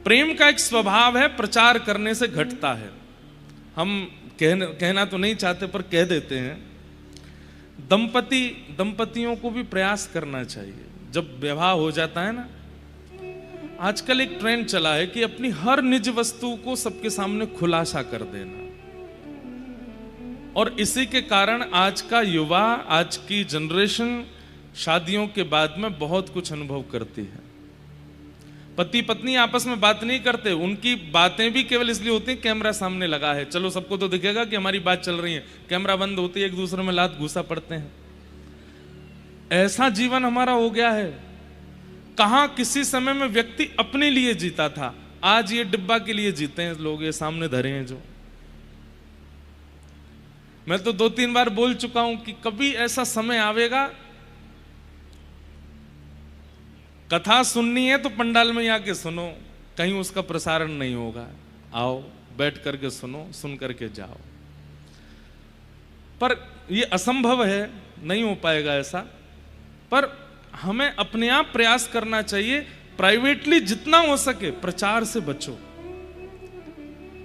प्रेम का एक स्वभाव है, प्रचार करने से घटता है। हम कहना तो नहीं चाहते पर कह देते हैं। दंपतियों को भी प्रयास करना चाहिए। जब विवाह हो जाता है ना, आजकल एक ट्रेंड चला है कि अपनी हर निज वस्तु को सबके सामने खुलासा कर देना, और इसी के कारण आज का युवा, आज की जनरेशन शादियों के बाद में बहुत कुछ अनुभव करती है। पति पत्नी आपस में बात नहीं करते, उनकी बातें भी केवल इसलिए होती हैं कैमरा सामने लगा है, चलो सबको तो दिखेगा कि हमारी बात चल रही है। कैमरा बंद होती है, एक दूसरे में लात घुसा पड़ते हैं। ऐसा जीवन हमारा हो गया है। कहां किसी समय में व्यक्ति अपने लिए जीता था, आज ये डिब्बा के लिए जीते हैं लोग। ये सामने धरे हैं जो, मैं तो 2-3 बार बोल चुका हूं कि कभी ऐसा समय आवेगा, कथा सुननी है तो पंडाल में आके सुनो, कहीं उसका प्रसारण नहीं होगा। आओ बैठ करके सुनो, सुन करके जाओ। पर यह असंभव है, नहीं हो पाएगा ऐसा। पर हमें अपने आप प्रयास करना चाहिए। प्राइवेटली जितना हो सके प्रचार से बचो।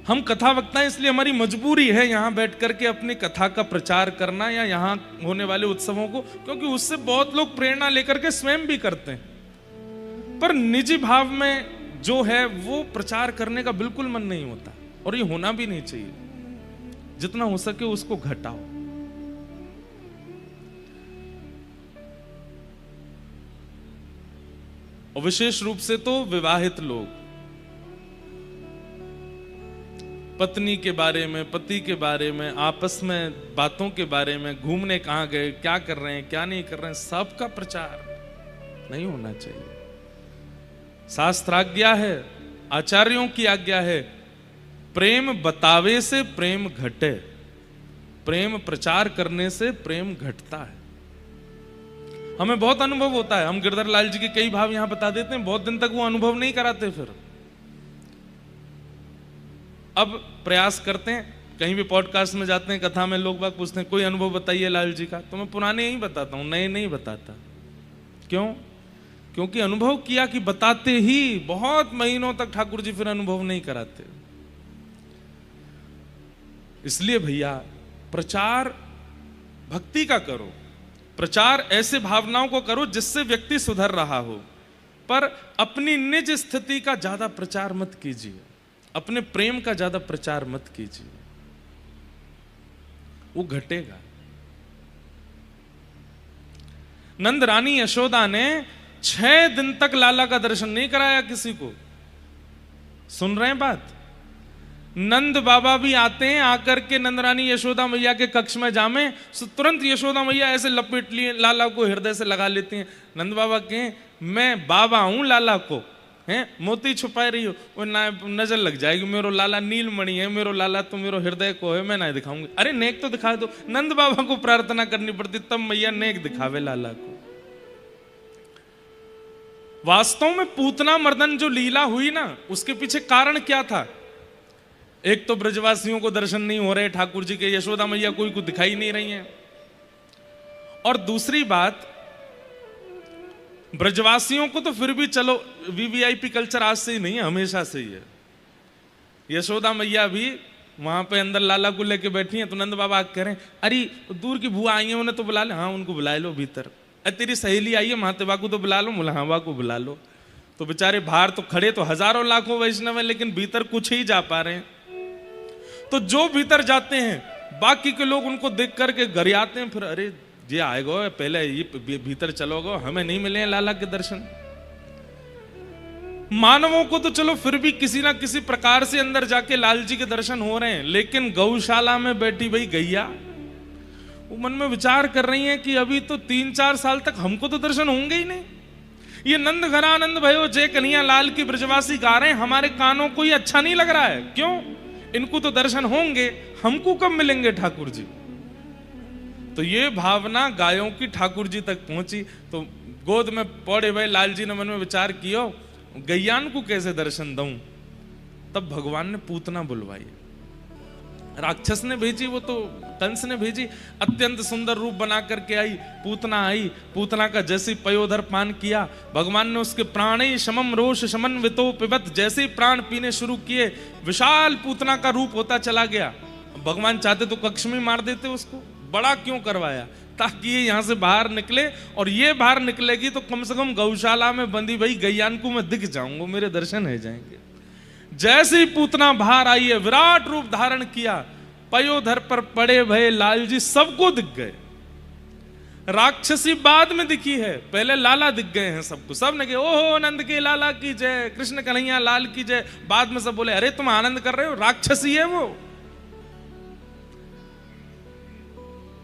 हम कथा वक्ता हैं, इसलिए हमारी मजबूरी है यहां बैठ करके अपनी कथा का प्रचार करना, या यहां होने वाले उत्सवों को, क्योंकि उससे बहुत लोग प्रेरणा लेकर के स्वयं भी करते हैं। पर निजी भाव में जो है वो प्रचार करने का बिल्कुल मन नहीं होता, और ये होना भी नहीं चाहिए। जितना हो सके उसको घटाओ। और विशेष रूप से तो विवाहित लोग पत्नी के बारे में, पति के बारे में, आपस में बातों के बारे में, घूमने कहां गए, क्या कर रहे हैं, क्या नहीं कर रहे हैं, सबका प्रचार नहीं होना चाहिए। शास्त्राज्ञा है, आचार्यों की आज्ञा है, प्रेम बतावे से प्रेम घटे, प्रेम प्रचार करने से प्रेम घटता है। हमें बहुत अनुभव होता है। हम गिरधर लाल जी के कई भाव यहां बता देते हैं, बहुत दिन तक वो अनुभव नहीं कराते। फिर अब प्रयास करते हैं, कहीं भी पॉडकास्ट में जाते हैं, कथा में लोग बाग पूछते हैं कोई अनुभव बताइए लाल जी का, तो मैं पुराने ही बताता हूं, नए नहीं बताता। क्यों? क्योंकि अनुभव किया कि बताते ही बहुत महीनों तक ठाकुर जी फिर अनुभव नहीं कराते। इसलिए भैया प्रचार भक्ति का करो, प्रचार ऐसे भावनाओं को करो जिससे व्यक्ति सुधर रहा हो, पर अपनी निज स्थिति का ज्यादा प्रचार मत कीजिए, अपने प्रेम का ज्यादा प्रचार मत कीजिए, वो घटेगा। नंद रानी यशोदा ने 6 दिन तक लाला का दर्शन नहीं कराया किसी को। सुन रहे हैं बात? नंद बाबा भी आते हैं, आकर के नंद रानी यशोदा मैया के कक्ष में जामे, तुरंत यशोदा मैया ऐसे लपेट लिए, लाला को हृदय से लगा लेती हैं। नंद बाबा कहें मैं बाबा हूं, लाला को हैं मोती छुपाए रही हो, वो नजर लग जाएगी, मेरो लाला नीलमणि है, मेरो लाला तो मेरो हृदय को है, मैं ना दिखाऊंगी। अरे नेक तो दिखा दो। नंद बाबा को प्रार्थना करनी पड़ती, तब मैया नेक दिखावे लाला को। वास्तव में पूतना मर्दन जो लीला हुई ना, उसके पीछे कारण क्या था? एक तो ब्रजवासियों को दर्शन नहीं हो रहे ठाकुर जी के, यशोदा मैया कोई को दिखाई नहीं रही हैं, और दूसरी बात ब्रजवासियों को तो फिर भी चलो वीवीआईपी कल्चर आज से ही नहीं है, हमेशा से ही है। यशोदा मैया भी वहां पे अंदर लाला को लेके बैठी हैं, तो नंद बाबा कह रहे हैं अरे दूर की बुआ आई है, उन्हें तो बुला ले। हाँ उनको बुला लो भीतर। अरे तेरी सहेली आई है महातेवा को तो बुला लो, मुलाहावा को बुला लो। तो बेचारे बाहर तो खड़े तो हजारों लाखों वैष्णव है, लेकिन भीतर कुछ ही जा पा रहे हैं। तो जो भीतर जाते हैं बाकी के लोग उनको देख करके घर आते हैं, फिर अरे ये आएगो पहले ये भीतर चलोगो, हमें नहीं मिले हैं लाला के दर्शन। मानवों को तो चलो फिर भी किसी ना किसी प्रकार से अंदर जाके लाल जी के दर्शन हो रहे हैं, लेकिन गौशाला में बैठी भाई गैया वो मन में विचार कर रही है कि अभी तो 3-4 साल तक हमको तो दर्शन होंगे ही नहीं। ये नंद घरानंद भयो जय कन्हैया लाल की ब्रजवासी गा रहे हैं, हमारे कानों को ये अच्छा नहीं लग रहा है। क्यों? इनको तो दर्शन होंगे, हमको कब मिलेंगे ठाकुर जी? तो ये भावना गायों की ठाकुर जी तक पहुंची। तो गोद में पौड़े भाई लाल जी ने मन में विचार किया गैयान को कैसे दर्शन दूं? तब भगवान ने पूतना बुलवाई। राक्षस ने भेजी, वो तो कंस ने भेजी। अत्यंत सुंदर रूप बना करके आई आई। पूतना का जैसे पयोधर पान किया, भगवान ने उसके प्राणे शमम रोष शमन वितो पिबत, जैसे ही प्राण पीने शुरू किए, विशाल पूतना का रूप होता चला गया। भगवान चाहते तो कक्ष में मार देते उसको, बड़ा क्यों करवाया? ताकि ये यहां से बाहर निकले, और ये बाहर निकलेगी तो कम से कम गौशाला में बंदी भाई गैयान को मैं दिख जाऊंगा, मेरे दर्शन हो जाएंगे। जैसे ही पूतना बाहर आई है, विराट रूप धारण किया, पयोधर पर पड़े भये लाल जी सबको दिख गए। राक्षसी बाद में दिखी है, पहले लाला दिख गए हैं सबको। सब ने कहा ओहो नंद के लाला की जय, कृष्ण कन्हैया लाल की जय। बाद में सब बोले अरे तुम आनंद कर रहे हो, राक्षसी है वो।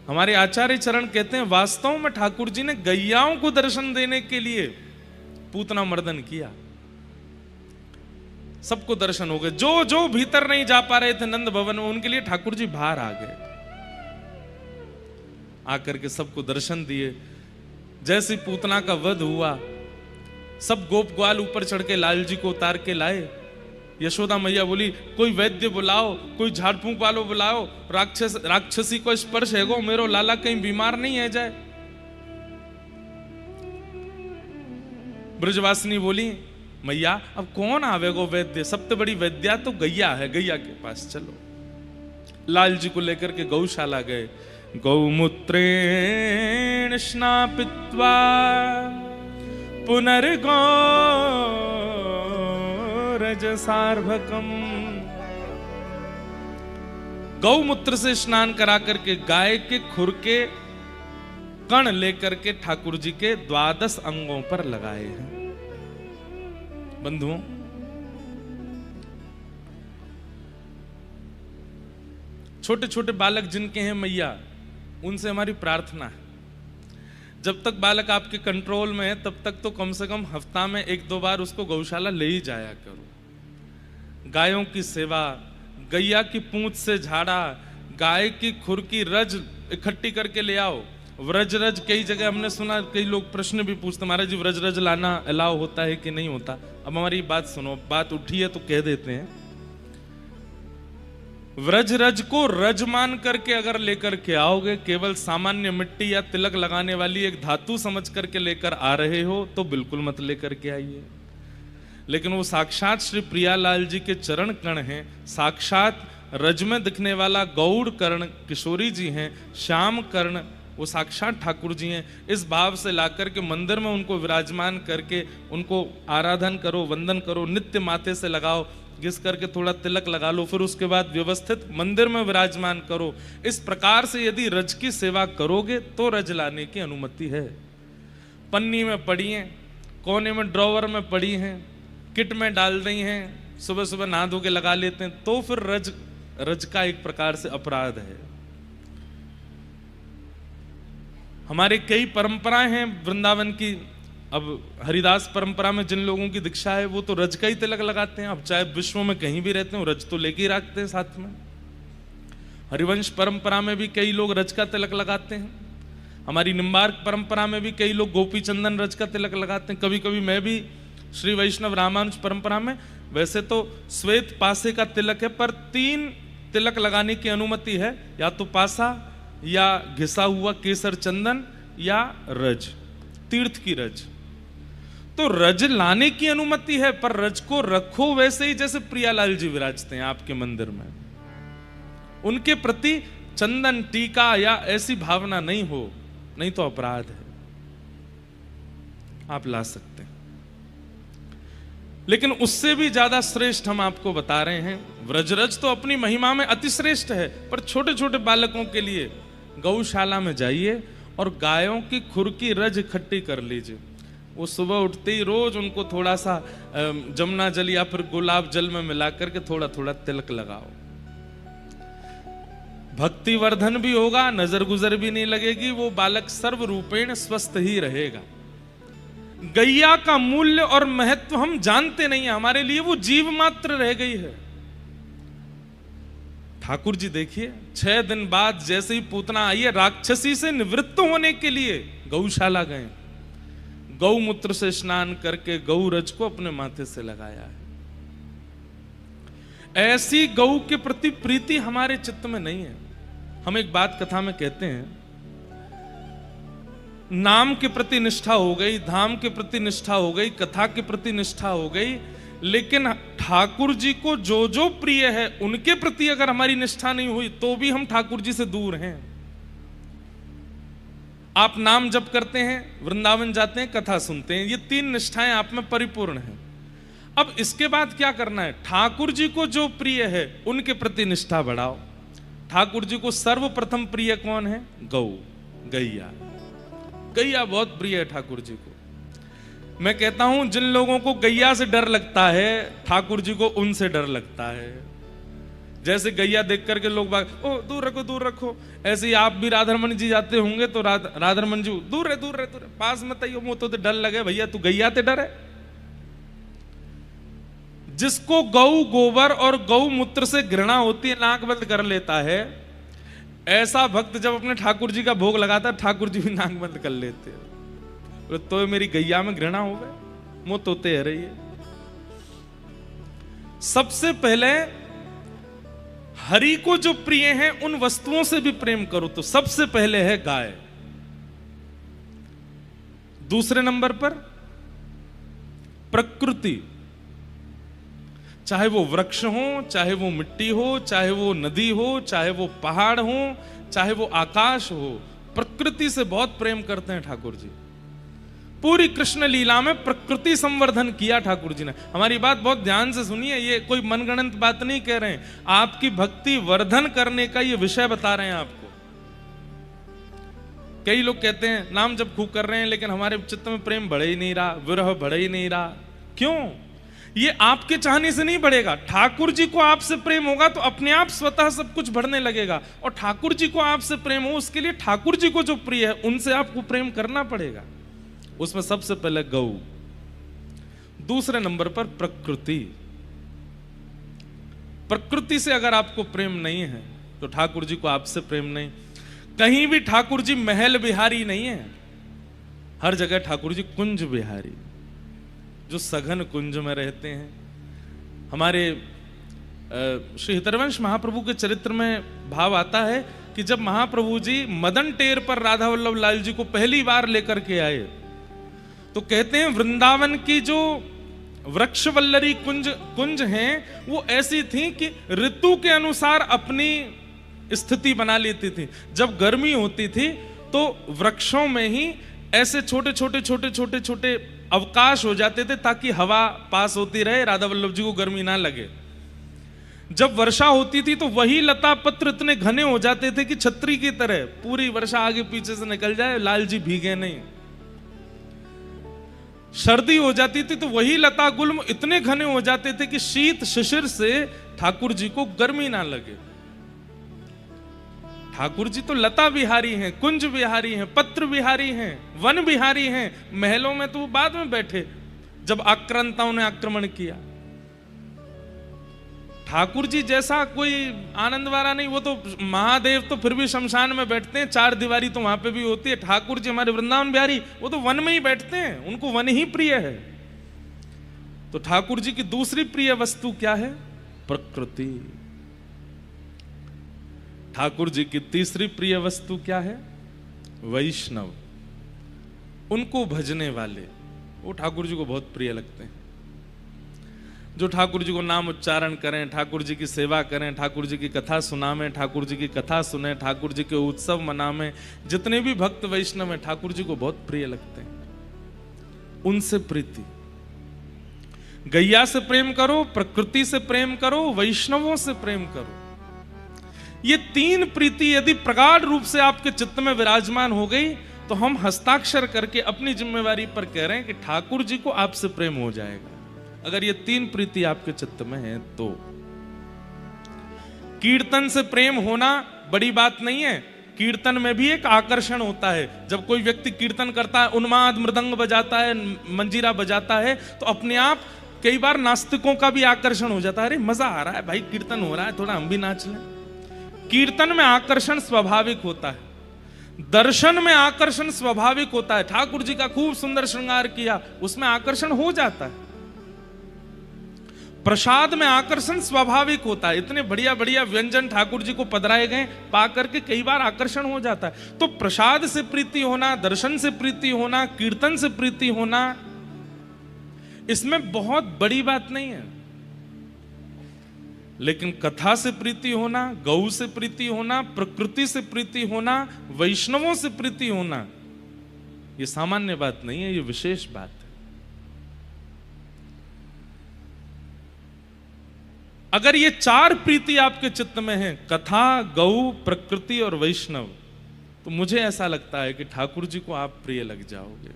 हमारे आचार्य चरण कहते हैं वास्तव में ठाकुर जी ने गैयाओं को दर्शन देने के लिए पूतना मर्दन किया। सबको दर्शन हो गए, जो जो भीतर नहीं जा पा रहे थे नंद भवन में, उनके लिए ठाकुर जी बाहर आ गए, आकर के सबको दर्शन दिए। जैसे पूतना का वध हुआ, सब गोप ग्वाल ऊपर चढ़ के लाल जी को उतार के लाए। यशोदा मैया बोली कोई वैद्य बुलाओ, कोई झाड़ फूंक वालों बुलाओ, राक्षसी को स्पर्श है गो, मेरो लाला कहीं बीमार नहीं है जाए। ब्रजवासिनी बोली मैया अब कौन आवेगो वैद्य, सबसे बड़ी वैद्या तो गैया है, गैया के पास चलो। लाल जी को लेकर के गौशाला गए। गौमूत्रेण स्नापित्वा पुनर्गो रजसार्भकम, गौमूत्र से स्नान करा करके गाय के खुर के कण लेकर के ठाकुर जी के 12 अंगों पर लगाए हैं। बंधुओं, छोटे छोटे बालक जिनके हैं मैया, उनसे हमारी प्रार्थना है जब तक बालक आपके कंट्रोल में है तब तक तो कम से कम हफ्ता में 1-2 बार उसको गौशाला ले ही जाया करो। गायों की सेवा, गैया की पूंछ से झाड़ा, गाय की खुर की रज इकट्ठी करके ले आओ। व्रज रज कई जगह हमने सुना, कई लोग प्रश्न भी पूछते महाराज जी व्रज रज लाना अलाउ होता है कि नहीं होता। अब हमारी बात सुनो, बात उठी है तो कह देते हैं। व्रज रज को रज मान करके अगर लेकर के आओगे, केवल सामान्य मिट्टी या तिलक लगाने वाली एक धातु समझ करके लेकर आ रहे हो तो बिल्कुल मत लेकर के आइए। लेकिन वो साक्षात श्री प्रियालाल जी के चरण कण हैं, साक्षात रज में दिखने वाला गौड़ कर्ण किशोरी जी हैं, श्याम कर्ण वो साक्षात ठाकुर जी हैं। इस भाव से लाकर के मंदिर में उनको विराजमान करके उनको आराधन करो, वंदन करो, नित्य माथे से लगाओ, घिस करके थोड़ा तिलक लगा लो, फिर उसके बाद व्यवस्थित मंदिर में विराजमान करो। इस प्रकार से यदि रज की सेवा करोगे तो रज लाने की अनुमति है। पन्नी में पड़ी हैं, कोने में ड्रॉवर में पड़ी हैं, किट में डाल रही हैं, सुबह सुबह नहा धो के लगा लेते हैं, तो फिर रज का एक प्रकार से अपराध है। हमारे कई परंपराएं हैं वृंदावन की। अब हरिदास परंपरा में जिन लोगों की दीक्षा है वो तो रज का ही तिलक लगाते हैं। अब चाहे विश्व में कहीं भी रहते हो रज तो लेके ही रखते हैं साथ में। हरिवंश परंपरा में भी कई लोग रज का तिलक लगाते हैं। हमारी निम्बार्क परंपरा में भी कई लोग गोपी चंदन रज का तिलक लगाते हैं। कभी कभी मैं भी श्री वैष्णव रामानुज परंपरा में, वैसे तो श्वेत पासे का तिलक है पर 3 तिलक लगाने की अनुमति है, या तो पासा या घिसा हुआ केसर चंदन या रज, तीर्थ की रज। तो रज लाने की अनुमति है, पर रज को रखो वैसे ही जैसे प्रियालाल जी विराजते हैं आपके मंदिर में। उनके प्रति चंदन टीका या ऐसी भावना नहीं हो, नहीं तो अपराध है। आप ला सकते हैं, लेकिन उससे भी ज्यादा श्रेष्ठ हम आपको बता रहे हैं। व्रजरज तो अपनी महिमा में अति श्रेष्ठ है, पर छोटे छोटे बालकों के लिए गौशाला में जाइए और गायों की खुर की रज इकट्ठी कर लीजिए। वो सुबह उठते ही रोज उनको थोड़ा सा जमुना जल या फिर गुलाब जल में मिला करके थोड़ा थोड़ा तिलक लगाओ। भक्ति वर्धन भी होगा, नजर गुजर भी नहीं लगेगी, वो बालक सर्व रूपेण स्वस्थ ही रहेगा। गैया का मूल्य और महत्व हम जानते नहीं है, हमारे लिए वो जीव मात्र रह गई है। ठाकुर जी देखिए 6 दिन बाद जैसे ही पूतना आई है, राक्षसी से निवृत्त होने के लिए गौशाला गए, गौमूत्र से स्नान करके गौ रज को अपने माथे से लगाया है। ऐसी गौ के प्रति प्रीति हमारे चित्त में नहीं है। हम एक बात कथा में कहते हैं, नाम के प्रति निष्ठा हो गई, धाम के प्रति निष्ठा हो गई, कथा के प्रति निष्ठा हो गई, लेकिन ठाकुर जी को जो जो प्रिय है उनके प्रति अगर हमारी निष्ठा नहीं हुई तो भी हम ठाकुर जी से दूर हैं। आप नाम जप करते हैं, वृंदावन जाते हैं, कथा सुनते हैं, ये 3 निष्ठाएं आप में परिपूर्ण हैं। अब इसके बाद क्या करना है? ठाकुर जी को जो प्रिय है उनके प्रति निष्ठा बढ़ाओ। ठाकुर जी को सर्वप्रथम प्रिय कौन है? गौ, गैया। गैया बहुत प्रिय है ठाकुर जी को। मैं कहता हूं जिन लोगों को गैया से डर लगता है, ठाकुर जी को उनसे डर लगता है। जैसे गैया देख करके लोग ओ दूर रखो दूर रखो, ऐसे ही आप भी राधारमण जी जाते होंगे तो राधारमण जी दूर है दूर है दूर है, पास मत आइयो, मुंह तो डर लगे भैया, तू गैया ते डर है। जिसको गौ गोबर और गौ मूत्र से घृणा होती है नाक बंद कर लेता है। ऐसा भक्त जब अपने ठाकुर जी का भोग लगाता है ठाकुर जी भी नाक बंद कर लेते हैं। तो मेरी गैया में घृणा हो गए, मुंह तोते है रही है। सबसे पहले हरि को जो प्रिय है उन वस्तुओं से भी प्रेम करो, तो सबसे पहले है गाय। दूसरे नंबर पर प्रकृति, चाहे वो वृक्ष हो, चाहे वो मिट्टी हो, चाहे वो नदी हो, चाहे वो पहाड़ हो, चाहे वो आकाश हो, प्रकृति से बहुत प्रेम करते हैं ठाकुर जी। पूरी कृष्ण लीला में प्रकृति संवर्धन किया ठाकुर जी ने। हमारी बात बहुत ध्यान से सुनिए, ये कोई मनगढ़ंत बात नहीं कह रहे हैं, आपकी भक्ति वर्धन करने का ये विषय बता रहे हैं आपको। कई लोग कहते हैं नाम जब खूब कर रहे हैं लेकिन हमारे चित्त में प्रेम बढ़ ही नहीं रहा, विरह बढ़ ही नहीं रहा। क्यों? ये आपके चाहने से नहीं बढ़ेगा। ठाकुर जी को आपसे प्रेम होगा तो अपने आप स्वतः सब कुछ बढ़ने लगेगा। और ठाकुर जी को आपसे प्रेम हो उसके लिए ठाकुर जी को जो प्रिय है उनसे आपको प्रेम करना पड़ेगा। उसमें सबसे पहले गौ, दूसरे नंबर पर प्रकृति। प्रकृति से अगर आपको प्रेम नहीं है तो ठाकुर जी को आपसे प्रेम नहीं। कहीं भी ठाकुर जी महल बिहारी नहीं है, हर जगह ठाकुर जी कुंज बिहारी, जो सघन कुंज में रहते हैं। हमारे श्री हितरवंश महाप्रभु के चरित्र में भाव आता है कि जब महाप्रभु जी मदन टेर पर राधा वल्लभ लाल जी को पहली बार लेकर के आए तो कहते हैं वृंदावन की जो वृक्षवल्लरी कुंज हैं वो ऐसी थी कि ऋतु के अनुसार अपनी स्थिति बना लेती थी। जब गर्मी होती थी तो वृक्षों में ही ऐसे छोटे छोटे छोटे छोटे छोटे अवकाश हो जाते थे ताकि हवा पास होती रहे, राधा वल्लभ जी को गर्मी ना लगे। जब वर्षा होती थी तो वही लता पत्र इतने घने हो जाते थे कि छतरी की तरह पूरी वर्षा आगे पीछे से निकल जाए, लाल जी भीगे नहीं। सर्दी हो जाती थी तो वही लता गुल्म इतने घने हो जाते थे कि शीत शिशिर से ठाकुर जी को गर्मी ना लगे। ठाकुर जी तो लता बिहारी हैं, कुंज बिहारी हैं, पत्र बिहारी हैं, वन बिहारी हैं। महलों में तो वो बाद में बैठे जब आक्रांताओं ने आक्रमण किया। ठाकुर जी जैसा कोई आनंद वाला नहीं, वो तो महादेव तो फिर भी शमशान में बैठते हैं, 4 दीवारी तो वहां पे भी होती है। ठाकुर जी हमारे वृंदावन बिहारी वो तो वन में ही बैठते हैं, उनको वन ही प्रिय है। तो ठाकुर जी की दूसरी प्रिय वस्तु क्या है? प्रकृति। ठाकुर जी की तीसरी प्रिय वस्तु क्या है? वैष्णव, उनको भजने वाले, वो ठाकुर जी को बहुत प्रिय लगते हैं। जो ठाकुर जी को नाम उच्चारण करें, ठाकुर जी की सेवा करें, ठाकुर जी की कथा सुनावें, ठाकुर जी की कथा सुने, ठाकुर जी के उत्सव मनावें, जितने भी भक्त वैष्णव हैं ठाकुर जी को बहुत प्रिय लगते हैं। उनसे प्रीति, गैया से प्रेम करो, प्रकृति से प्रेम करो, वैष्णवों से प्रेम करो। ये 3 प्रीति यदि प्रगाढ़ रूप से आपके चित्त में विराजमान हो गई तो हम हस्ताक्षर करके अपनी जिम्मेवारी पर कह रहे हैं कि ठाकुर जी को आपसे प्रेम हो जाएगा। अगर ये 3 प्रीति आपके चित्त में है तो कीर्तन से प्रेम होना बड़ी बात नहीं है। कीर्तन में भी एक आकर्षण होता है। जब कोई व्यक्ति कीर्तन करता है, उन्माद मृदंग बजाता है, मंजीरा बजाता है, तो अपने आप कई बार नास्तिकों का भी आकर्षण हो जाता है। अरे मजा आ रहा है भाई, कीर्तन हो रहा है, थोड़ा हम भी नाच लें। कीर्तन में आकर्षण स्वाभाविक होता है, दर्शन में आकर्षण स्वाभाविक होता है। ठाकुर जी का खूब सुंदर श्रृंगार किया, उसमें आकर्षण हो जाता है। प्रसाद में आकर्षण स्वाभाविक होता है। इतने बढ़िया बढ़िया व्यंजन ठाकुर जी को पधराए गए, पा करके कई बार आकर्षण हो जाता है। तो प्रसाद से प्रीति होना, दर्शन से प्रीति होना, कीर्तन से प्रीति होना, इसमें बहुत बड़ी बात नहीं है। लेकिन कथा से प्रीति होना, गौ से प्रीति होना, प्रकृति से प्रीति होना, वैष्णवों से प्रीति होना, ये सामान्य बात नहीं है, ये विशेष बात है। अगर ये चार प्रीति आपके चित्त में है, कथा, गौ, प्रकृति और वैष्णव, तो मुझे ऐसा लगता है कि ठाकुर जी को आप प्रिय लग जाओगे।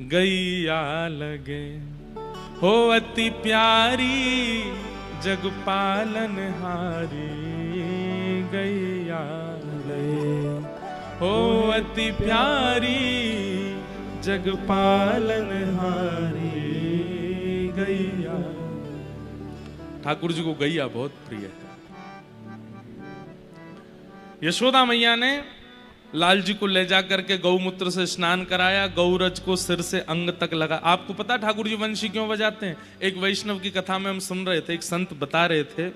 गैया लगे हो अति प्यारी जग पालन हारी, गैया लगे हो अति प्यारी जग पालन हारी, गैया। ठाकुर जी को गैया बहुत प्रिय है। यशोदा मैया ने लाल जी को ले जाकर के गौमूत्र से स्नान कराया, गौरज को सिर से अंग तक लगा। आपको पता ठाकुर जी वंशी क्यों बजाते हैं? एक वैष्णव की कथा में हम सुन रहे थे, एक संत बता रहे थे,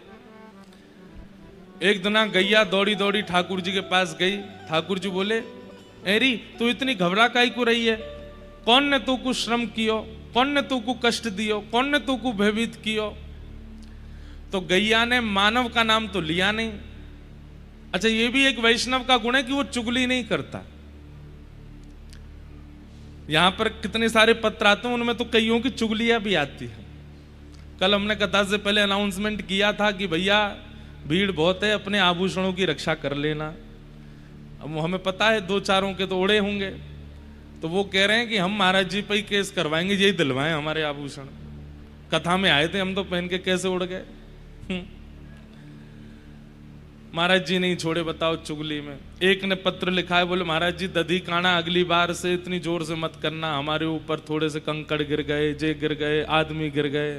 एक दिना गैया दौड़ी दौड़ी ठाकुर जी के पास गई। ठाकुर जी बोले, एरी तू इतनी घबरा काई को रही है? कौन ने तू को श्रम कियो? कौन ने तू को कष्ट दियो? कौन ने तू को भयभीत कियो? तो गैया ने मानव का नाम तो लिया नहीं। अच्छा, ये भी एक वैष्णव का गुण है कि वो चुगली नहीं करता। यहां पर कितने सारे पत्र आते हैं, उनमें तो कईयों की चुगलियां भी आती है। कल हमने कथा से पहले अनाउंसमेंट किया था कि भैया भीड़ बहुत है, अपने आभूषणों की रक्षा कर लेना। अब हमें पता है दो चारों के तो उड़े होंगे, तो वो कह रहे हैं कि हम महाराज जी पे ही केस करवाएंगे, यही दिलवाएं हमारे आभूषण। कथा में आए थे हम तो पहन के, कैसे उड़ गए। महाराज जी नहीं छोड़े, बताओ चुगली में। एक ने पत्र लिखा है, बोले महाराज जी दधी काना अगली बार से इतनी जोर से मत करना, हमारे ऊपर थोड़े से कंकड़ गिर गए, जे गिर गए, आदमी गिर गए।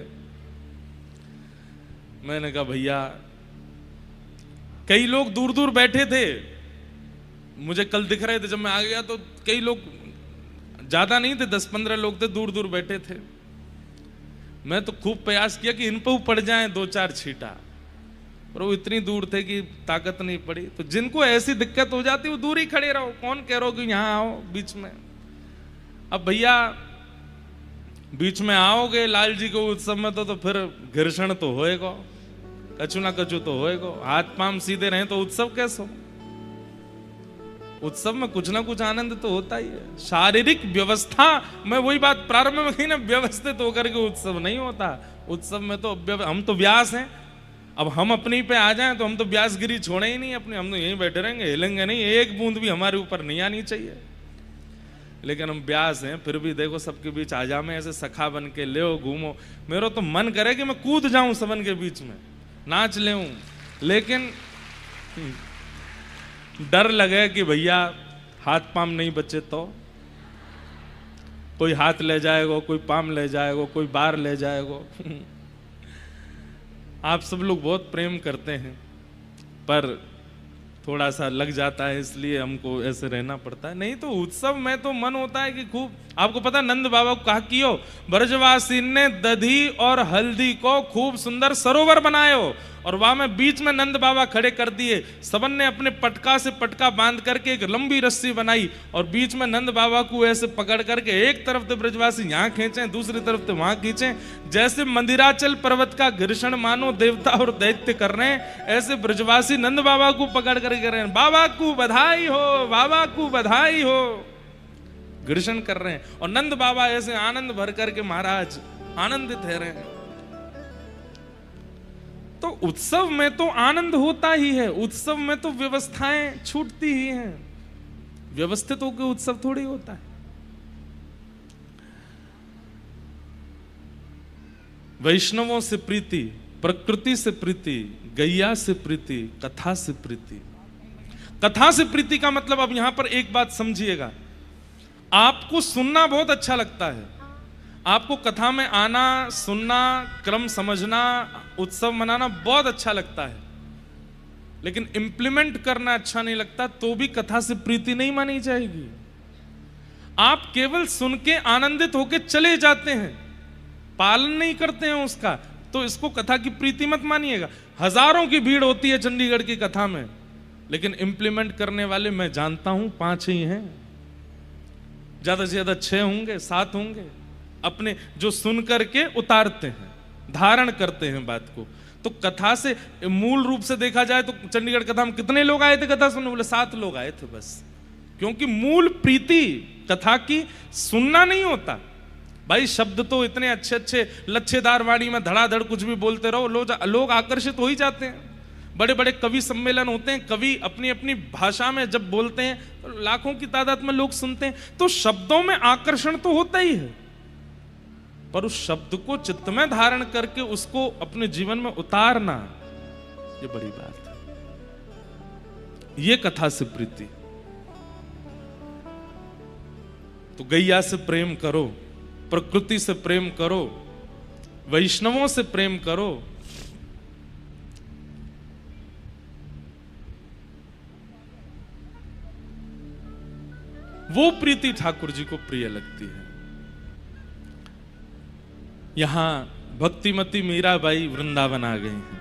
मैंने कहा भैया, कई लोग दूर दूर बैठे थे, मुझे कल दिख रहे थे जब मैं आ गया, तो कई लोग, ज्यादा नहीं थे, 10-15 लोग थे, दूर दूर बैठे थे। मैं तो खूब प्रयास किया कि इन पर पड़ जाए 2-4 छींटा, और वो इतनी दूर थे कि ताकत नहीं पड़ी। तो जिनको ऐसी दिक्कत हो जाती वो दूर ही खड़े रहो, कौन कह रहा हो कि यहां आओ बीच में। अब भैया बीच में आओगे लाल जी को उत्सव में तो फिर घर्षण तो होएगा, कछु ना कछु तो होएगा। हाथ पांव सीधे रहे तो उत्सव कैसे हो? उत्सव में कुछ ना कुछ आनंद तो होता ही है। शारीरिक व्यवस्था में, वही बात प्रारंभ में कही ना, व्यवस्थित होकर के उत्सव नहीं होता। उत्सव में तो हम तो व्यास हैं, अब हम अपनी पे आ जाएं तो हम तो व्यासगिरी छोड़े ही नहीं अपनी, हम तो यहीं बैठे रहेंगे, हिलेंगे नहीं, एक बूंद भी हमारे ऊपर नहीं आनी चाहिए। लेकिन हम व्यास हैं, फिर भी देखो सबके बीच आ जा, में ऐसे सखा बन के ले घूमो। मेरा तो मन करे कि मैं कूद जाऊं सबन के बीच में, नाच ले, लेकिन डर लगे कि भैया हाथ पाम नहीं बचे तो कोई हाथ ले जाएगा, कोई पाम ले जाएगा, कोई बार ले जाएगा। आप सब लोग बहुत प्रेम करते हैं, पर थोड़ा सा लग जाता है, इसलिए हमको ऐसे रहना पड़ता है। नहीं तो उत्सव में तो मन होता है कि खूब। आपको पता नंद बाबा को कहा कियो, ब्रजवासी ने दधी और हल्दी को खूब सुंदर सरोवर बनायो, और वहां में बीच में नंद बाबा खड़े कर दिए। सबन ने अपने पटका से पटका बांध करके एक लंबी रस्सी बनाई, और बीच में नंद बाबा को ऐसे पकड़ करके एक तरफ तो ब्रजवासी यहाँ खींचे, दूसरी तरफ तो वहां खींचे। जैसे मंदिराचल पर्वत का घर्षण मानो देवता और दैत्य कर रहे हैं, ऐसे ब्रजवासी नंद बाबा को पकड़ करके कर रहे हैं, बाबा को बधाई हो, बाबा को बधाई हो, घर्षण कर रहे हैं। और नंद बाबा ऐसे आनंद भर करके महाराज आनंदित है रहे हैं। तो उत्सव में तो आनंद होता ही है, उत्सव में तो व्यवस्थाएं छूटती ही हैं। व्यवस्थित होकर उत्सव थोड़ी होता है। वैष्णवों से प्रीति, प्रकृति से प्रीति, गैया से प्रीति, कथा से प्रीति। कथा से प्रीति का मतलब, अब यहां पर एक बात समझिएगा, आपको सुनना बहुत अच्छा लगता है, आपको कथा में आना, सुनना, क्रम समझना, उत्सव मनाना बहुत अच्छा लगता है, लेकिन इंप्लीमेंट करना अच्छा नहीं लगता, तो भी कथा से प्रीति नहीं मानी जाएगी। आप केवल सुन के आनंदित होकर चले जाते हैं, पालन नहीं करते हैं उसका, तो इसको कथा की प्रीति मत मानिएगा। हजारों की भीड़ होती है चंडीगढ़ की कथा में, लेकिन इंप्लीमेंट करने वाले मैं जानता हूं 5 ही हैं, ज्यादा से ज्यादा 6 होंगे, 7 होंगे, अपने जो सुन करके उतारते हैं, धारण करते हैं बात को। तो कथा से मूल रूप से देखा जाए तो चंडीगढ़ कथा में कितने लोग आए थे कथा सुनने? बोले 7 लोग आए थे बस। क्योंकि मूल प्रीति कथा की सुनना नहीं होता भाई। शब्द तो इतने अच्छे अच्छे लच्छेदार वाणी में धड़ाधड़ कुछ भी बोलते रहो, लोग आकर्षित हो ही जाते हैं। बड़े बड़े कवि सम्मेलन होते हैं, कवि अपनी अपनी भाषा में जब बोलते हैं तो लाखों की तादाद में लोग सुनते हैं। तो शब्दों में आकर्षण तो होता ही है, पर उस शब्द को चित्त में धारण करके उसको अपने जीवन में उतारना, ये बड़ी बात है। ये कथा से प्रीति। तो गैया से प्रेम करो, प्रकृति से प्रेम करो, वैष्णवों से प्रेम करो। वो प्रीति ठाकुर जी को प्रिय लगती है। यहां भक्तिमती मीराबाई वृंदावन आ गई हैं।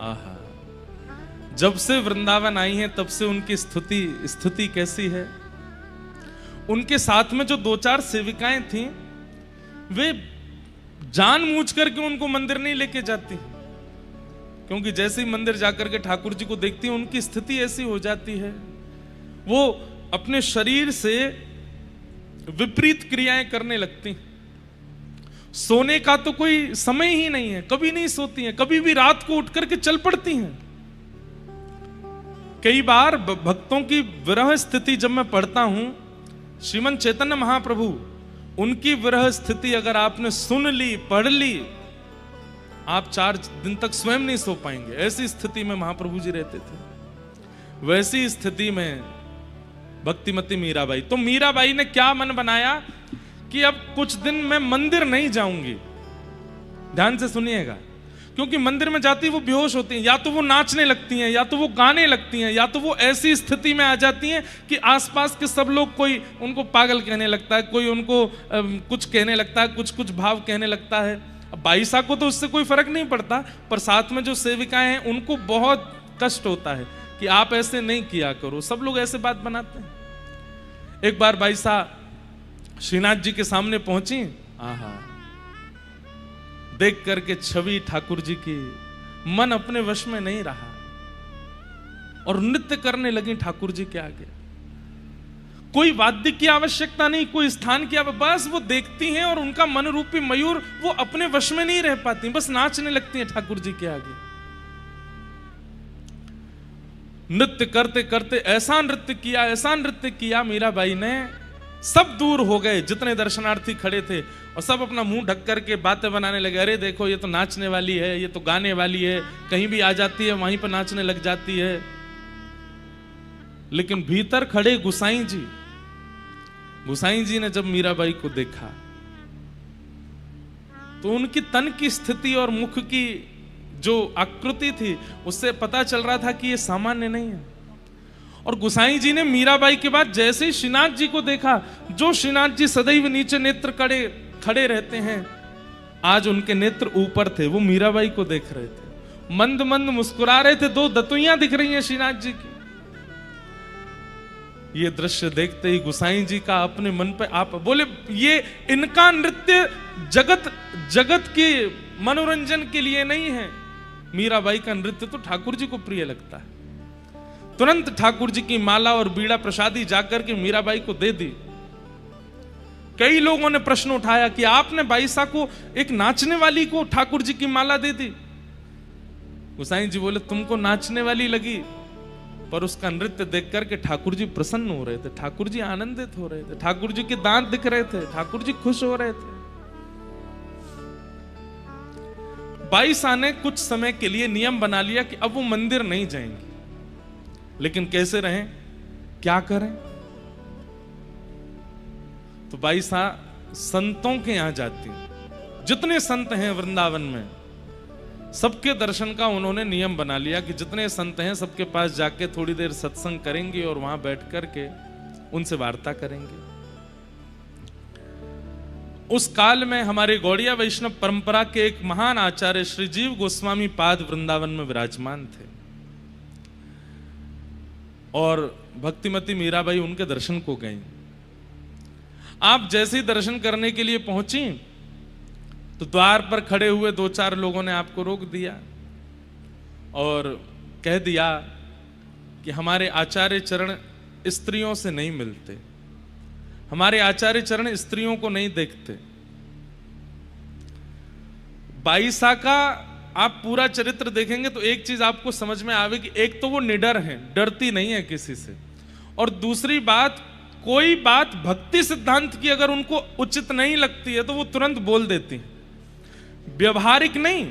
आहा, जब से वृंदावन आई हैं तब से उनकी स्तुति कैसी है। उनके साथ में जो 2-4 सेविकाएं थीं, वे जानबूझ करके उनको मंदिर नहीं लेके जाती, क्योंकि जैसे ही मंदिर जाकर के ठाकुर जी को देखती हैं उनकी स्थिति ऐसी हो जाती है, वो अपने शरीर से विपरीत क्रियाएं करने लगती। सोने का तो कोई समय ही नहीं है, कभी नहीं सोती हैं, कभी भी रात को उठ करके चल पड़ती हैं। कई बार भक्तों की विरह स्थिति जब मैं पढ़ता हूं, श्रीमन चैतन्य महाप्रभु, उनकी विरह स्थिति अगर आपने सुन ली, पढ़ ली, आप 4 दिन तक स्वयं नहीं सो पाएंगे। ऐसी स्थिति में महाप्रभु जी रहते थे। वैसी स्थिति में भक्तिमती मीराबाई, तो मीराबाई ने क्या मन बनाया कि अब कुछ दिन मैं मंदिर नहीं जाऊंगी। ध्यान से सुनिएगा, क्योंकि मंदिर में जाती वो बेहोश होती हैं, या तो वो नाचने लगती हैं, या तो वो गाने लगती हैं, या तो वो ऐसी स्थिति में आ जाती हैं कि आसपास के सब लोग, कोई उनको पागल कहने लगता है, कोई उनको कुछ कहने लगता है, कुछ कुछ भाव कहने लगता है। अब बाईसा को तो उससे कोई फर्क नहीं पड़ता, पर साथ में जो सेविकाएं हैं उनको बहुत कष्ट होता है कि आप ऐसे नहीं किया करो। सब लोग ऐसे बात बनाते हैं। एक बार बाईसा श्रीनाथ जी के सामने पहुंची, आहा, देख करके छवि ठाकुर जी की, मन अपने वश में नहीं रहा और नृत्य करने लगी ठाकुर जी के आगे। कोई वाद्य की आवश्यकता नहीं, कोई स्थान की आवश्यकता, बस वो देखती हैं और उनका मन रूपी मयूर वो अपने वश में नहीं रह पाती, बस नाचने लगती हैं ठाकुर जी के आगे। नृत्य करते करते ऐसा नृत्य किया मीराबाई ने, सब दूर हो गए जितने दर्शनार्थी खड़े थे, और सब अपना मुंह ढक करके बातें बनाने लगे। अरे देखो, ये तो नाचने वाली है, ये तो गाने वाली है, कहीं भी आ जाती है वहीं पर नाचने लग जाती है। लेकिन भीतर खड़े गुसाई जी ने जब मीराबाई को देखा तो उनकी तन की स्थिति और मुख की जो आकृति थी उससे पता चल रहा था कि ये सामान्य नहीं है। और गुसाई जी ने मीराबाई के बाद जैसे ही श्रीनाथ जी को देखा, जो श्रीनाथ जी सदैव नीचे नेत्र खड़े रहते हैं, आज उनके नेत्र ऊपर थे, वो मीराबाई को देख रहे थे, मंद मंद मुस्कुरा रहे थे। 2 दतुइयां दिख रही हैं श्रीनाथ जी की। ये दृश्य देखते ही गुसाई जी का अपने मन पे आप बोले, ये इनका नृत्य जगत के मनोरंजन के लिए नहीं है, मीराबाई का नृत्य तो ठाकुर जी को प्रिय लगता है। तुरंत ठाकुर जी की माला और बीड़ा प्रसादी जाकर के मीराबाई को दे दी। कई लोगों ने प्रश्न उठाया कि आपने बाईसा को, एक नाचने वाली को ठाकुर जी की माला दे दी। गुसाई जी बोले, तुमको नाचने वाली लगी, पर उसका नृत्य देख करके ठाकुर जी प्रसन्न हो रहे थे, ठाकुर जी आनंदित हो रहे थे, ठाकुर जी के दांत दिख रहे थे, ठाकुर जी खुश हो रहे थे। बाईसा ने कुछ समय के लिए नियम बना लिया कि अब वो मंदिर नहीं जाएंगे, लेकिन कैसे रहें, क्या करें। तो बाईसा संतों के यहां जाती, जितने संत हैं वृंदावन में सबके दर्शन का उन्होंने नियम बना लिया कि जितने संत हैं सबके पास जाके थोड़ी देर सत्संग करेंगे और वहां बैठ करके उनसे वार्ता करेंगे। उस काल में हमारे गौड़िया वैष्णव परंपरा के एक महान आचार्य श्री जीव गोस्वामी पाद वृंदावन में विराजमान थे और भक्तिमती मीराबाई उनके दर्शन को गई। आप जैसे ही दर्शन करने के लिए पहुंची तो द्वार पर खड़े हुए 2-4 लोगों ने आपको रोक दिया और कह दिया कि हमारे आचार्य चरण स्त्रियों से नहीं मिलते, हमारे आचार्य चरण स्त्रियों को नहीं देखते। बाईसा का आप पूरा चरित्र देखेंगे तो एक चीज आपको समझ में आवेगी, एक तो वो निडर है, डरती नहीं है किसी से, और दूसरी बात, कोई बात भक्ति सिद्धांत की अगर उनको उचित नहीं लगती है तो वो तुरंत बोल देती है। व्यवहारिक नहीं,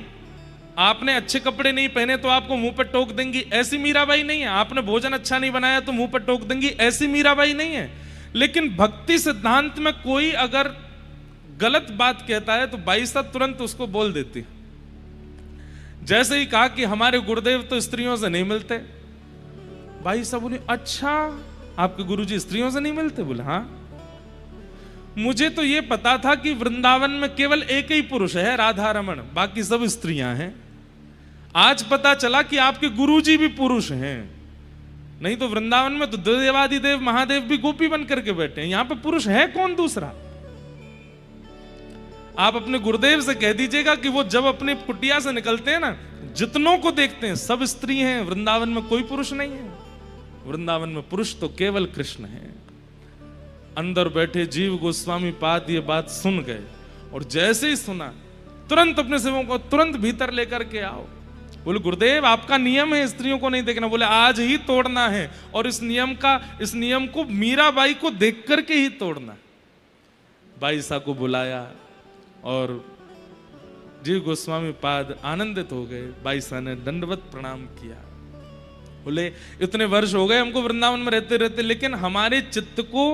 आपने अच्छे कपड़े नहीं पहने तो आपको मुंह पर टोक देंगी, ऐसी मीराबाई नहीं है। आपने भोजन अच्छा नहीं बनाया तो मुंह पर टोक देंगी, ऐसी मीराबाई नहीं है। लेकिन भक्ति सिद्धांत में कोई अगर गलत बात कहता है तो बाईसा तुरंत उसको बोल देती। जैसे ही कहा कि हमारे गुरुदेव तो स्त्रियों से नहीं मिलते, बाईसा बोली अच्छा आपके गुरुजी स्त्रियों से नहीं मिलते? बोले हाँ, मुझे तो ये पता था कि वृंदावन में केवल एक ही पुरुष है, राधा रमण, बाकी सब स्त्रियां हैं। आज पता चला कि आपके गुरुजी भी पुरुष हैं, नहीं तो वृंदावन में तो देवादिदेव महादेव भी गोपी बन करके बैठे हैं, यहां पे पुरुष है कौन दूसरा? आप अपने गुरुदेव से कह दीजिएगा कि वो जब अपने कुटिया से निकलते हैं ना, जितनों को देखते हैं सब स्त्री हैं, वृंदावन में कोई पुरुष नहीं है। वृंदावन में पुरुष तो केवल कृष्ण है। अंदर बैठे जीव गोस्वामी पाद ये बात सुन गए और जैसे ही सुना तुरंत अपने सेवकों को तुरंत भीतर लेकर के आओ। बोले गुरुदेव आपका नियम है स्त्रियों को नहीं देखना। बोले आज ही तोड़ना है और इस नियम को मीराबाई को देख करके ही तोड़ना। बाईसा को बुलाया और जीव गोस्वामी पाद आनंदित हो गए। बाईसा ने दंडवत प्रणाम किया। बोले इतने वर्ष हो गए हमको वृंदावन में रहते रहते, लेकिन हमारे चित्त को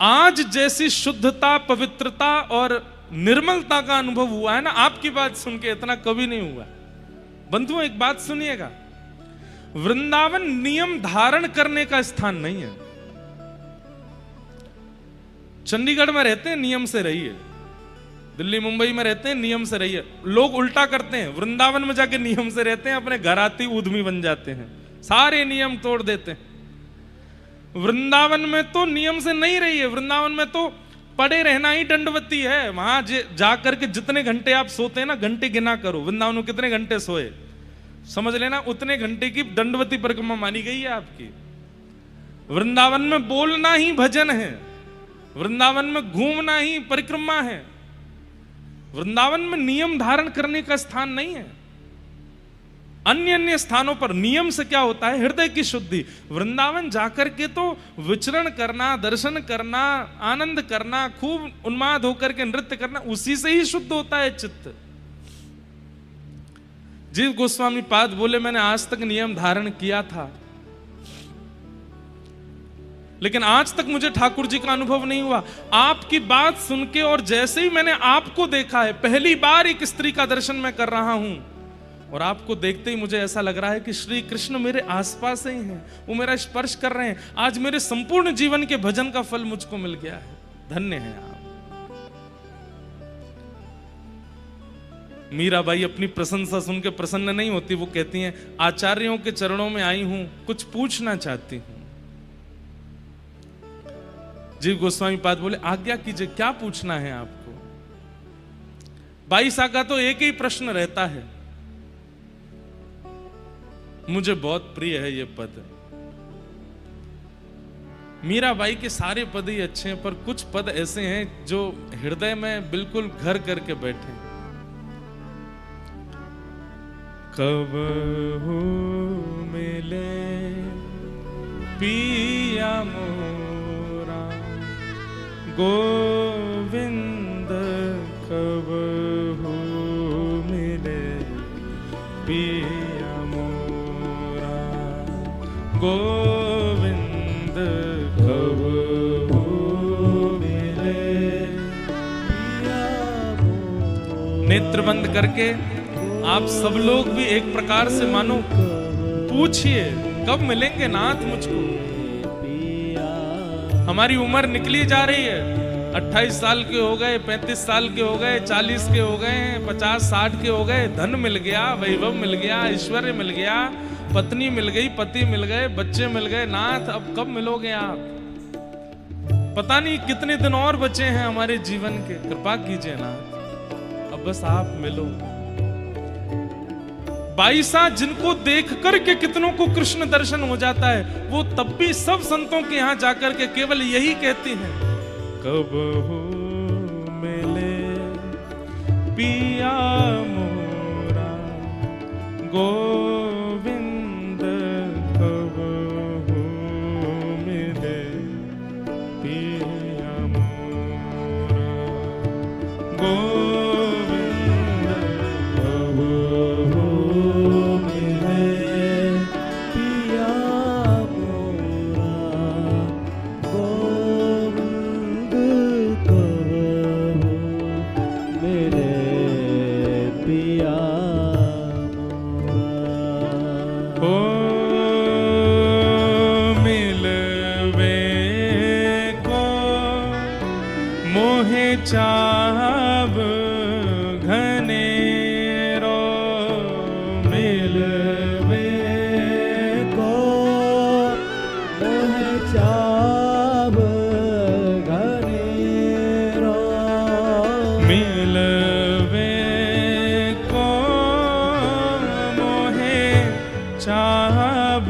आज जैसी शुद्धता, पवित्रता और निर्मलता का अनुभव हुआ है ना, आपकी बात सुन के इतना कभी नहीं हुआ। बंधुओं एक बात सुनिएगा, वृंदावन नियम धारण करने का स्थान नहीं है। चंडीगढ़ में रहते हैं नियम से रहिए, दिल्ली मुंबई में रहते हैं नियम से रहिए। लोग उल्टा करते हैं, वृंदावन में जाके नियम से रहते हैं, अपने घर आती उद्यमी बन जाते हैं, सारे नियम तोड़ देते हैं। वृंदावन में तो नियम से नहीं रहिए, वृंदावन में तो पड़े रहना ही दंडवती है। वहां जाकर के जितने घंटे आप सोते हैं ना, घंटे गिना करो, वृंदावन में कितने घंटे सोए, समझ लेना उतने घंटे की दंडवती परिक्रमा मानी गई है आपकी। वृंदावन में बोलना ही भजन है, वृंदावन में घूमना ही परिक्रमा है। वृंदावन में नियम धारण करने का स्थान नहीं है। अन्य स्थानों पर नियम से क्या होता है, हृदय की शुद्धि। वृंदावन जाकर के तो विचरण करना, दर्शन करना, आनंद करना, खूब उन्माद होकर के नृत्य करना, उसी से ही शुद्ध होता है चित्त। जीव गोस्वामी पाद बोले मैंने आज तक नियम धारण किया था, लेकिन आज तक मुझे ठाकुर जी का अनुभव नहीं हुआ। आपकी बात सुन के और जैसे ही मैंने आपको देखा है, पहली बार एक स्त्री का दर्शन मैं कर रहा हूं और आपको देखते ही मुझे ऐसा लग रहा है कि श्री कृष्ण मेरे आसपास ही हैं, वो मेरा स्पर्श कर रहे हैं। आज मेरे संपूर्ण जीवन के भजन का फल मुझको मिल गया है, धन्य है आप। मीराबाई अपनी प्रशंसा सुन के प्रसन्न नहीं होती, वो कहती हैं आचार्यों के चरणों में आई हूं, कुछ पूछना चाहती हूं। जीव गोस्वामी पाद बोले आज्ञा कीजिए, क्या पूछना है आपको? बाईसा का तो एक ही प्रश्न रहता है, मुझे बहुत प्रिय है ये पद। मीराबाई के सारे पद ही अच्छे हैं, पर कुछ पद ऐसे हैं जो हृदय में बिल्कुल घर करके बैठे। कब हो मिले पिया मोरा गोविंद, कब हो मिले पिया मोरा गोविंद, कब हो मिले पिया मोरा। नेत्र बंद करके आप सब लोग भी एक प्रकार से मानो पूछिए कब मिलेंगे नाथ मुझको। हमारी उम्र निकली जा रही है, 28 साल के हो गए, 35 साल के हो गए, 40 के हो गए, 50-60 के हो गए, धन मिल गया, वैभव मिल गया, ऐश्वर्य मिल गया, पत्नी मिल गई, पति मिल गए, बच्चे मिल गए। नाथ अब कब मिलोगे आप? पता नहीं कितने दिन और बचे हैं हमारे जीवन के, कृपा कीजिए नाथ, अब बस आप मिलो। बाईसा जिनको देख करके कितनों को कृष्ण दर्शन हो जाता है, वो तब भी सब संतों के यहां जाकर के केवल यही कहती हैं, कब हो मिले पिया मोरा गोविंद, कब हो मिले पिया मोरा गोविंद, कब हो मिले पिया मोरा गोविंद, कब हो मिले पिया मोरा। ओ मिलवे को मोहे चाव घनेरो, मिलवे को मोह चाव घनेरो, मिलवे को मोहे चाव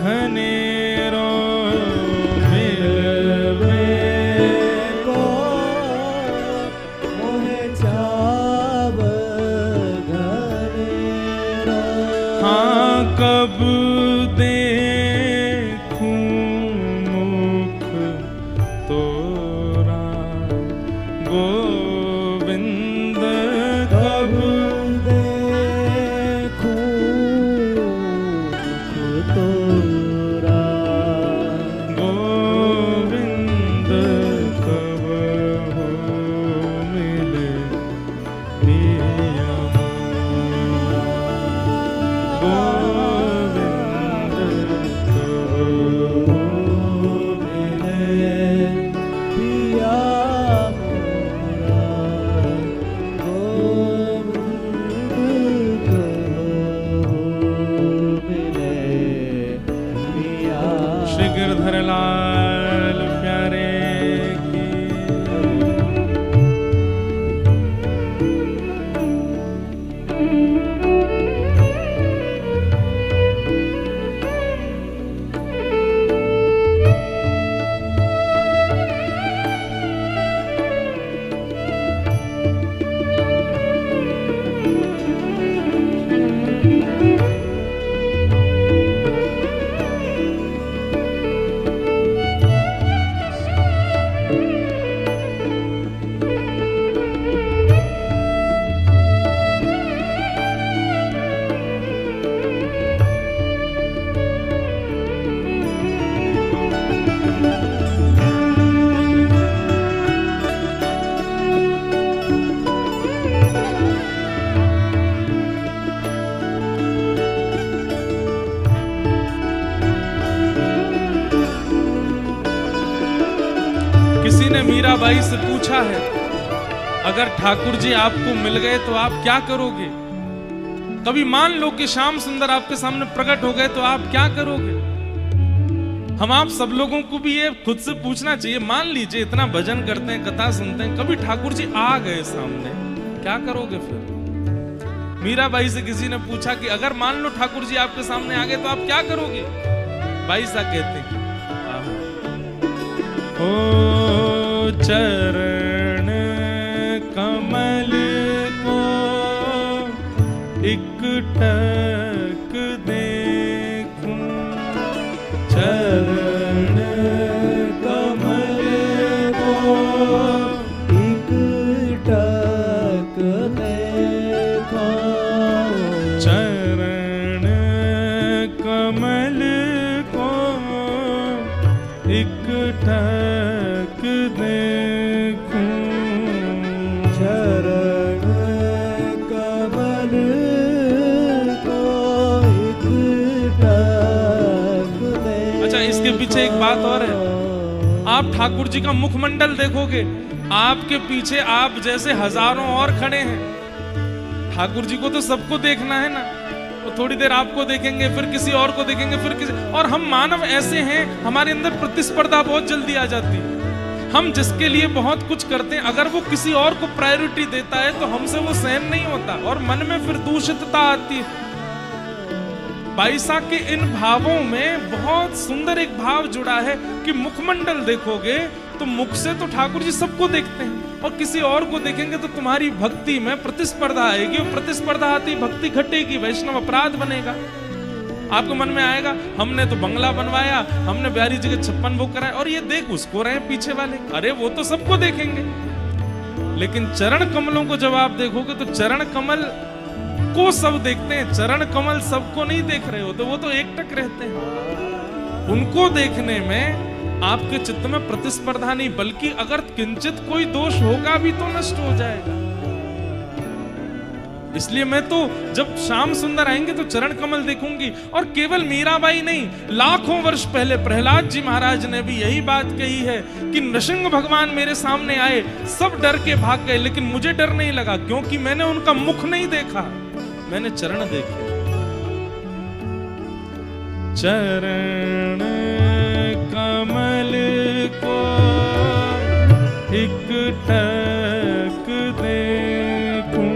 घनेरो, मिलवे को मोह चाव घनेरो। हाँ कब देखूं मुख तोरा गोविंद, कब कब देखूं मुख तोरा गोविंद, कब हो मिले पिया मोरा गोविंद, कब हो मिले पिया मोरा गोविंद, कब मिले पिया। श्री गिरधर लाल प्यारे की। किसी ने मीराबाई से पूछा है, अगर ठाकुर जी आपको मिल गए तो आप क्या करोगे? कभी मान लो कि श्याम सुंदर आपके सामने प्रकट हो गए तो आप क्या करोगे? हम आप सब लोगों को भी ये खुद से पूछना चाहिए। मान लीजिए इतना भजन करते हैं, कथा सुनते हैं, कभी ठाकुर जी आ गए सामने, क्या करोगे फिर? मीराबाई से किसी ने पूछा कि अगर मान लो ठाकुर जी आपके सामने आ गए तो आप क्या करोगे? बाई सा कहते हैं, ओ चरण कमल को एकटक देखूं, चरण कमल को एकटक देखो, चरण कमल को एकटक देखूं, चरण कमल को एकटक देखो। अच्छा, इसके पीछे एक बात और है। आप ठाकुर जी का मुखमंडल देखोगे, आपके पीछे आप जैसे हजारों और खड़े हैं। ठाकुर जी को तो सबको देखना है ना, तो थोड़ी देर आपको देखेंगे, फिर किसी और को देखेंगे, फिर किसी और। हम मानव ऐसे हैं, हमारे अंदर प्रतिस्पर्धा बहुत जल्दी आ जाती है। हम जिसके लिए बहुत कुछ करते हैं, अगर वो किसी और को प्रायोरिटी देता है तो हमसे वो सहन नहीं होता और मन में फिर दूषितता आती है। बाईसा के इन भावों में बहुत सुंदर एक भाव जुड़ा है कि मुखमंडल देखोगे तो मुख से तो ठाकुर जी सबको देखते हैं, और किसी और को देखेंगे तो तुम्हारी भक्ति में प्रतिस्पर्धा आएगी, और प्रतिस्पर्धा आती भक्ति घटेगी, वैष्णव अपराध बनेगा। आपको मन में आएगा हमने तो बंगला बनवाया, हमने बिहारी जी के 56 भोग कराए, और ये देख उसको रहे पीछे वाले, अरे वो तो सबको देखेंगे। लेकिन चरण कमलों को जब आप देखोगे तो चरण कमल को सब देखते हैं, चरण कमल सबको नहीं देख रहे होते, वो तो एकटक रहते हैं। उनको देखने में आपके चित्त में प्रतिस्पर्धा नहीं, बल्कि अगर किंचित कोई दोष होगा भी तो नष्ट हो जाएगा। इसलिए मैं तो जब श्याम सुंदर आएंगे तो चरण कमल देखूंगी। और केवल मीराबाई नहीं, लाखों वर्ष पहले प्रहलाद जी महाराज ने भी यही बात कही है कि नृसिंह भगवान मेरे सामने आए, सब डर के भाग गए, लेकिन मुझे डर नहीं लगा, क्योंकि मैंने उनका मुख नहीं देखा, मैंने चरण देखे। चरण कमल को एक टक देखूं,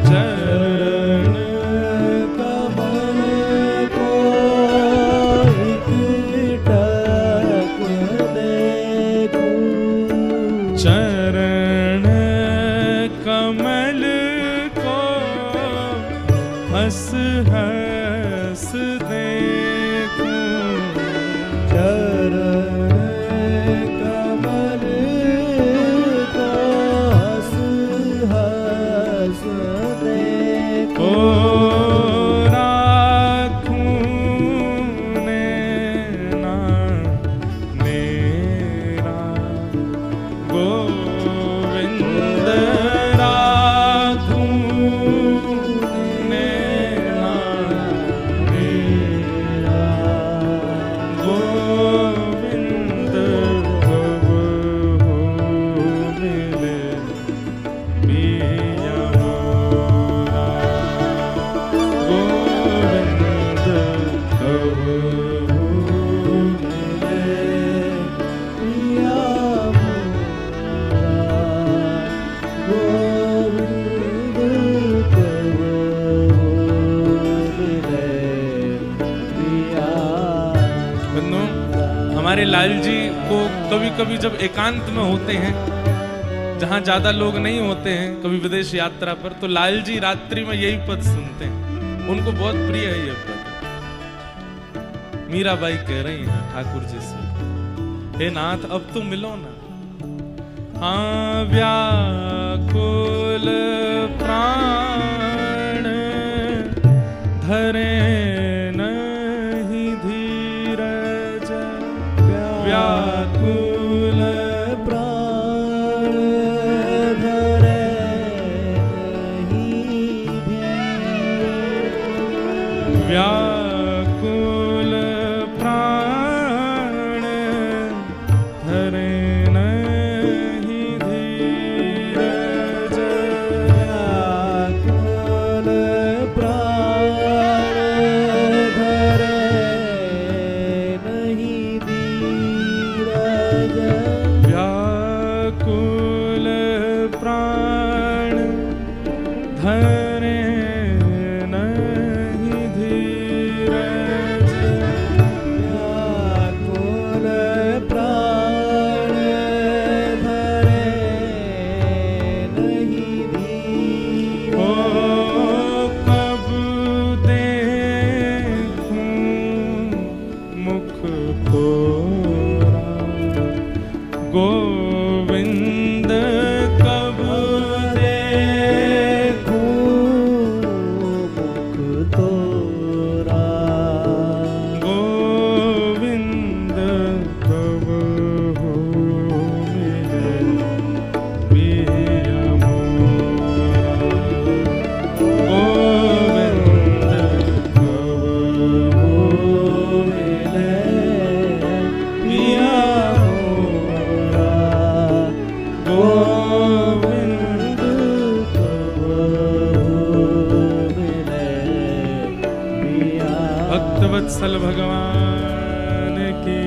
चरण कमल को एक टक देखूं, चरण कमल को हंस हंस देखूं, चरण कमल को हंस हंस देखूं, ओ राखूं नैना मेरा गोविंद, राखूं नैना मेरा गोविंद, कब हो मिले पिया मोरा, गोविंद कब हो मिले पिया मोरा, गोविंद कब मिले पिया। बंधु, हमारे लाल जी को कभी कभी जब एकांत में होते हैं, जहां ज्यादा लोग नहीं होते हैं, कभी विदेश यात्रा पर, तो लाल जी रात्रि में यही पद सुनते हैं, उनको बहुत प्रिय है ये पद। मीराबाई कह रही हैं ठाकुर जी से, हे नाथ अब तो मिलो ना। हाँ व्याकुल प्राण धरे नहीं धीरज, व्याकुल प्राण धरे नहीं धीरज, व्याकुल प्राण धरे नहीं धीरज, व्याकुल प्राण धरे नहीं धीरज, व्याकुल प्राण धरे नहीं धीरज, व्याकुल प्राण धरे नहीं धीरज, ओ कब देखूं मुख कोरा, गोविंद कब देखूं वत्सल भगवान की।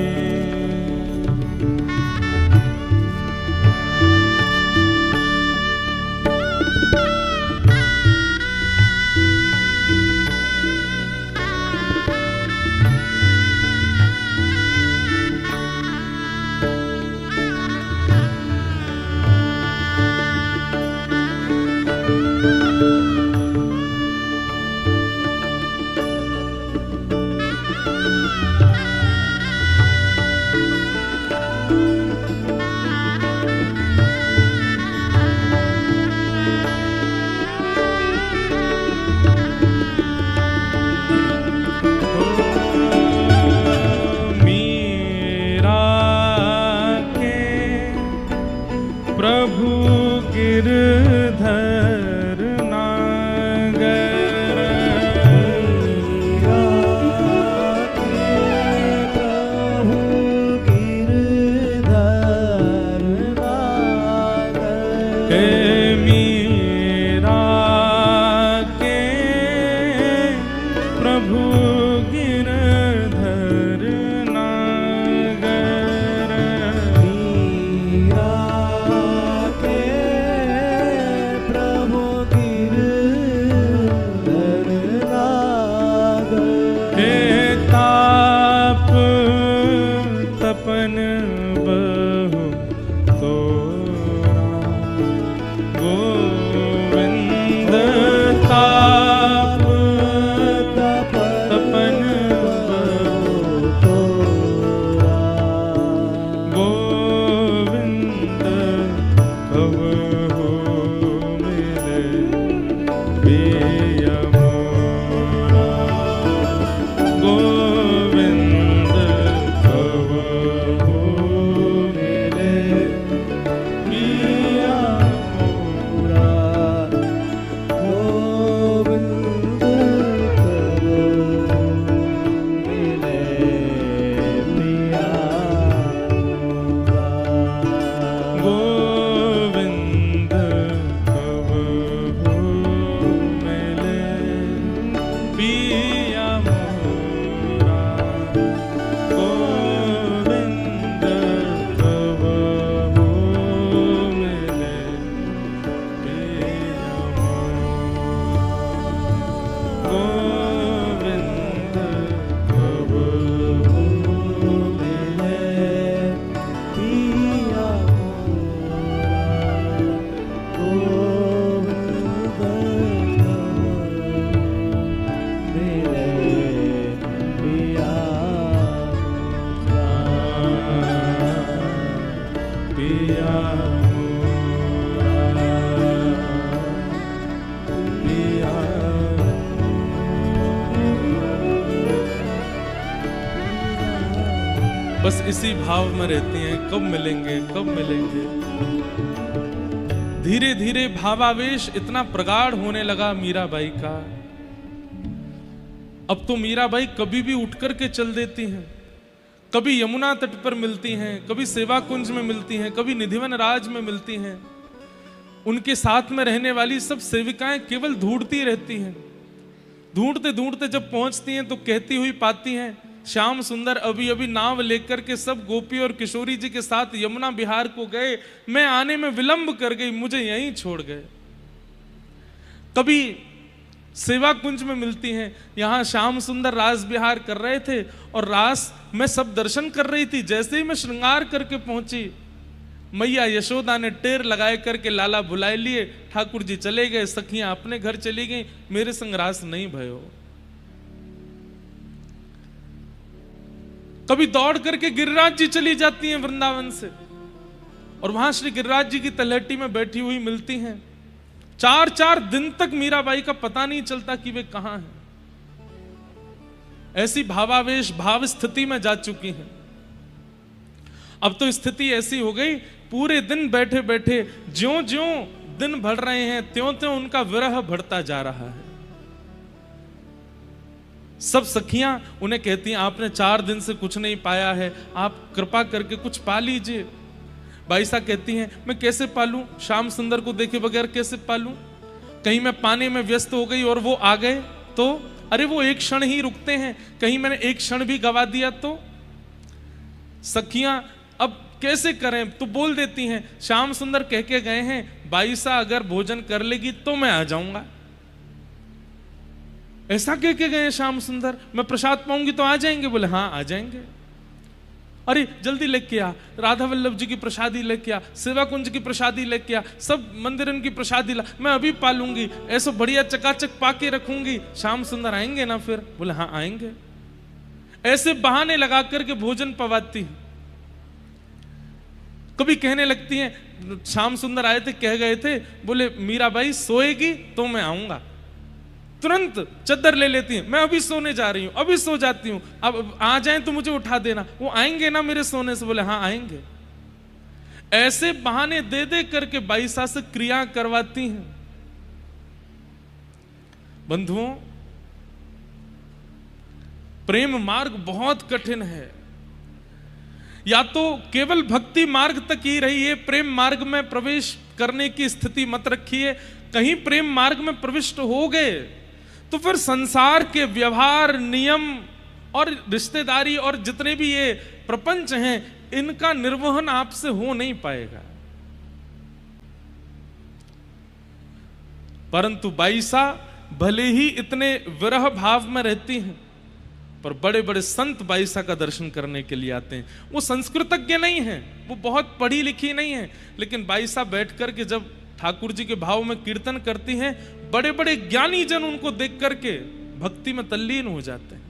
प्रभु गिरधर नागर, प्रभु गिरधर नागर, हे मीरा के प्रभु गिरधर नागर, मीरा के प्रभु गिरधर नागर, हे ताप तपन बहु तोरा, गोविंद ताप तपन बहु तोरा, गोविंद कबहु मिले पिया मोरा, गोविंद कबहु मिले पिया मोरा, गोविंद मिले पिया गोविंद कबहु मिले पिया मोरा, गोविंद कबहु मिले पिया मोरा, गोविंद कबहु मिले पिया पिया मोरा, पिया बस इसी भाव में रहती हैं, कब मिलेंगे कब मिलेंगे। धीरे धीरे भावावेश इतना प्रगाढ़ होने लगा मीराबाई का। अब तो मीराबाई कभी भी उठ करके चल देती हैं, कभी यमुना तट पर मिलती हैं, कभी सेवा कुंज में मिलती हैं, कभी निधिवन राज में मिलती हैं। उनके साथ में रहने वाली सब सेविकाएं केवल ढूंढती रहती हैं। ढूंढते ढूंढते जब पहुंचती हैं तो कहती हुई पाती हैं, श्याम सुंदर अभी अभी नाव लेकर के सब गोपी और किशोरी जी के साथ यमुना विहार को गए, मैं आने में विलंब कर गई, मुझे यहीं छोड़ गए। कभी सेवा कुंज में मिलती हैं, यहाँ श्याम सुंदर रास विहार कर रहे थे और रास में सब दर्शन कर रही थी। जैसे ही मैं श्रृंगार करके पहुंची, मैया यशोदा ने टेर लगाए करके लाला बुलाए लिए, ठाकुर जी चले गए, सखियां अपने घर चली गई, मेरे संग रास नहीं भयो। कभी दौड़ करके गिरिराज जी चली जाती हैं वृंदावन से और वहां श्री गिरिराज जी की तलहटी में बैठी हुई मिलती हैं। 4-4 दिन तक मीराबाई का पता नहीं चलता कि वे कहां हैं। ऐसी भावावेश भाव स्थिति में जा चुकी हैं। अब तो स्थिति ऐसी हो गई, पूरे दिन बैठे बैठे ज्यों ज्यों दिन बढ़ रहे हैं त्यों त्यों उनका विरह बढ़ता जा रहा है। सब सखियां उन्हें कहती हैं, आपने 4 दिन से कुछ नहीं पाया है, आप कृपा करके कुछ पा लीजिए। बाईसा कहती हैं, मैं कैसे पालूं, श्याम सुंदर को देखे बगैर कैसे पालूं, कहीं मैं पाने में व्यस्त हो गई और वो आ गए तो अरे वो एक क्षण ही रुकते हैं, कहीं मैंने एक क्षण भी गवा दिया तो? सखियां अब कैसे करें? तो बोल देती हैं, श्याम सुंदर कह के गए हैं बाईसा अगर भोजन कर लेगी तो मैं आ जाऊंगा। ऐसा कह के गए श्याम सुंदर, मैं प्रसाद पाऊंगी तो आ जाएंगे? बोले हाँ आ जाएंगे। अरे जल्दी लेके आ, राधा वल्लभ जी की प्रसादी लेके आ, सेवा कुंज की प्रसादी लेके आ, सब मंदिरन की प्रसादी ला, मैं अभी पालूंगी, ऐसा बढ़िया चकाचक पाके रखूंगी। श्याम सुंदर आएंगे ना फिर? बोले हाँ आएंगे। ऐसे बहाने लगा करके भोजन पवाती है। कभी कहने लगती हैं, श्याम सुंदर आए थे, कह गए थे, बोले मीराबाई सोएगी तो मैं आऊंगा। तुरंत चद्दर ले लेती हैं, मैं अभी सोने जा रही हूं, अभी सो जाती हूं, अब आ जाएं तो मुझे उठा देना। वो आएंगे ना मेरे सोने से? बोले हाँ आएंगे। ऐसे बहाने दे दे करके बाईसा से क्रिया करवाती हैं। बंधुओं, प्रेम मार्ग बहुत कठिन है। या तो केवल भक्ति मार्ग तक ही रहिए, प्रेम मार्ग में प्रवेश करने की स्थिति मत रखिए। कहीं प्रेम मार्ग में प्रविष्ट हो गए तो फिर संसार के व्यवहार, नियम और रिश्तेदारी और जितने भी ये प्रपंच हैं, इनका निर्वहन आपसे हो नहीं पाएगा। परंतु बाईसा भले ही इतने विरह भाव में रहती हैं, पर बड़े बड़े संत बाईसा का दर्शन करने के लिए आते हैं। वो संस्कृतज्ञ नहीं है, वो बहुत पढ़ी लिखी नहीं है, लेकिन बाईसा बैठ करके जब ठाकुर जी के भाव में कीर्तन करती हैं, बड़े बड़े ज्ञानी जन उनको देख करके भक्ति में तल्लीन हो जाते हैं।